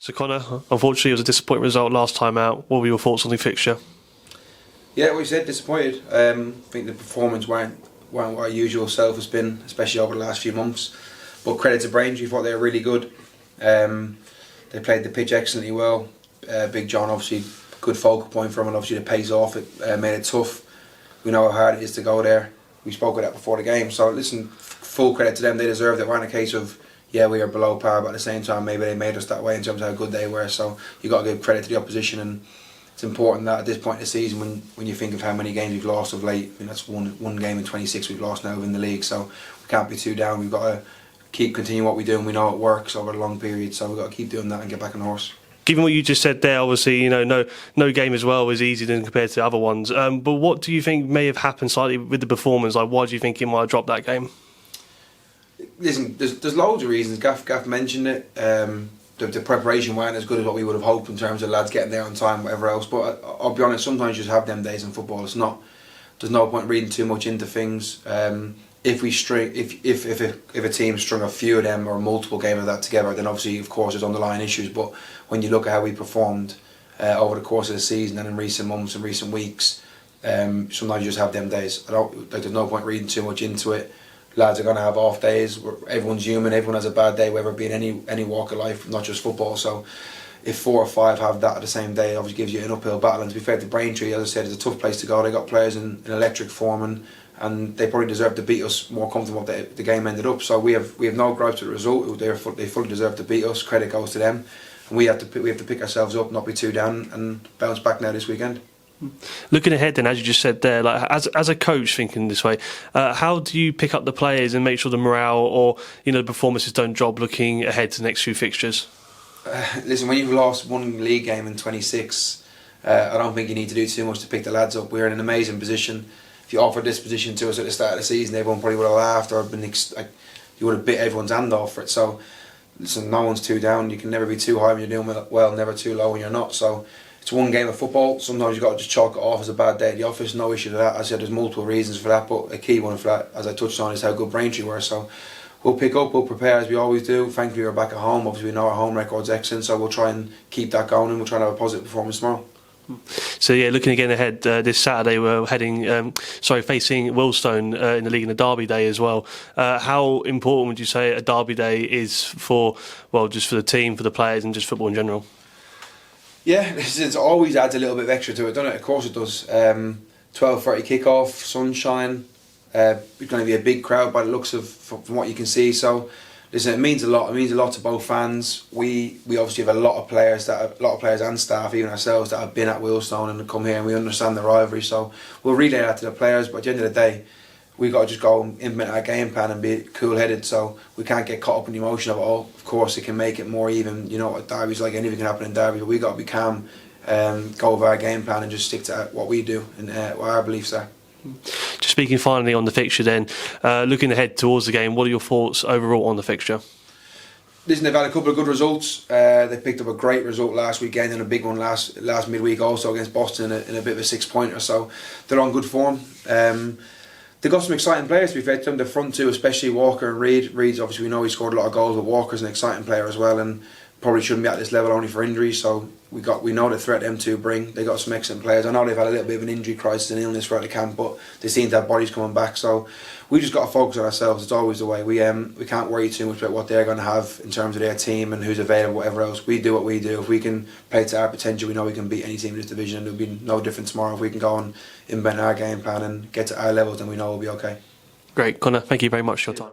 So Connor, unfortunately it was a disappointing result last time out. What were your thoughts on the fixture? Yeah, what you said, disappointed. I think the performance weren't what our usual self has been, especially over the last few months. But credit to Braintree, thought they were really good. They played the pitch excellently well. Big John, obviously, good focal point for him, and obviously the pace off it made it tough. We know how hard it is to go there. We spoke of that before the game. So listen, full credit to them. They deserved it. It wasn't a case of, yeah, we are below par, but at the same time, maybe they made us that way in terms of how good they were. So you got to give credit to the opposition, and it's important that at this point in the season, when you think of how many games we've lost of late, I mean, that's one game in 26 we've lost now in the league. So we can't be too down. We've got to keep continuing what we do, and we know it works over a long period. So we've got to keep doing that and get back on the horse. Given what you just said there, obviously, no game as well is easy than compared to the other ones. But what do you think may have happened slightly with the performance? Like, why do you think he might have dropped that game? Listen, there's loads of reasons. Gaff mentioned it. The preparation weren't as good as what we would have hoped in terms of lads getting there on time, whatever else. But I'll be honest, sometimes you just have them days in football. There's no point reading too much into things. If a team strung a few of them or multiple games of that together, then obviously, of course, there's underlying issues. But when you look at how we performed over the course of the season and in recent months and recent weeks, sometimes you just have them days. There's no point reading too much into it. Lads are going to have off days. Everyone's human. Everyone has a bad day, whether it be in any walk of life, not just football. So if 4 or 5 have that at the same day, it obviously gives you an uphill battle. And to be fair to Braintree, as I said, it's a tough place to go. They got players in electric form, and they probably deserve to beat us more comfortable than the game ended up. So we have no gripes with the result. They fully deserve to beat us. Credit goes to them, and we have to pick ourselves up, not be too down, and bounce back now this weekend. Looking ahead then, as you just said there, like as a coach thinking this way, how do you pick up the players and make sure the morale or the performances don't drop looking ahead to the next few fixtures? Listen, when you've lost one league game in 26, I don't think you need to do too much to pick the lads up. We're in an amazing position. If you offered this position to us at the start of the season, everyone probably would have laughed or been you would have bit everyone's hand off for it. So listen, no one's too down. You can never be too high when you're doing well, never too low when you're not. So it's one game of football. Sometimes you've got to just chalk it off as a bad day at the office. No issue with that. As I said, there's multiple reasons for that, but a key one for that, as I touched on, is how good Braintree were. So we'll pick up, we'll prepare as we always do. Thankfully, we're back at home. Obviously, we know our home record's excellent, so we'll try and keep that going, and we'll try and have a positive performance tomorrow. So yeah, looking again ahead, this Saturday we're facing Wealdstone in the league in a derby day as well. How important would you say a derby day is for the team, for the players, and just football in general? Yeah, it always adds a little bit of extra to it, doesn't it? Of course it does. 12:30 kick-off, sunshine. It's going to be a big crowd by the looks of from what you can see. So, listen, it means a lot. It means a lot to both fans. We obviously have a lot of players and staff, even ourselves, that have been at Wealdstone and come here, and we understand the rivalry. So we'll relay that to the players. But at the end of the day, we got to just go and implement our game plan and be cool-headed. So we can't get caught up in the emotion of it all. Of course, it can make it more even. You know what derby's like. Anything can happen in derby, but we got to be calm, go over our game plan, and just stick to what we do and what our beliefs are. Just speaking finally on the fixture then, looking ahead towards the game, what are your thoughts overall on the fixture? Listen, they've had a couple of good results. They picked up a great result last weekend and a big one last midweek also against Boston in a bit of a 6-pointer. So they're on good form. They've got some exciting players to be fair to them. The front two, especially Walker and Reid. Reid's obviously, we know he scored a lot of goals, but Walker's an exciting player as well, and probably shouldn't be at this level only for injuries. So we know the threat them two bring. They got some excellent players. I know they've had a little bit of an injury crisis and illness throughout the camp, but they seem to have bodies coming back. So we just got to focus on ourselves. It's always the way. We can't worry too much about what they're going to have in terms of their team and who's available, whatever else. We do what we do. If we can play to our potential, we know we can beat any team in this division, and there'll be no difference tomorrow. If we can go and invent our game plan and get to our levels, then we know we'll be okay. Great, Connor, thank you very much for your time.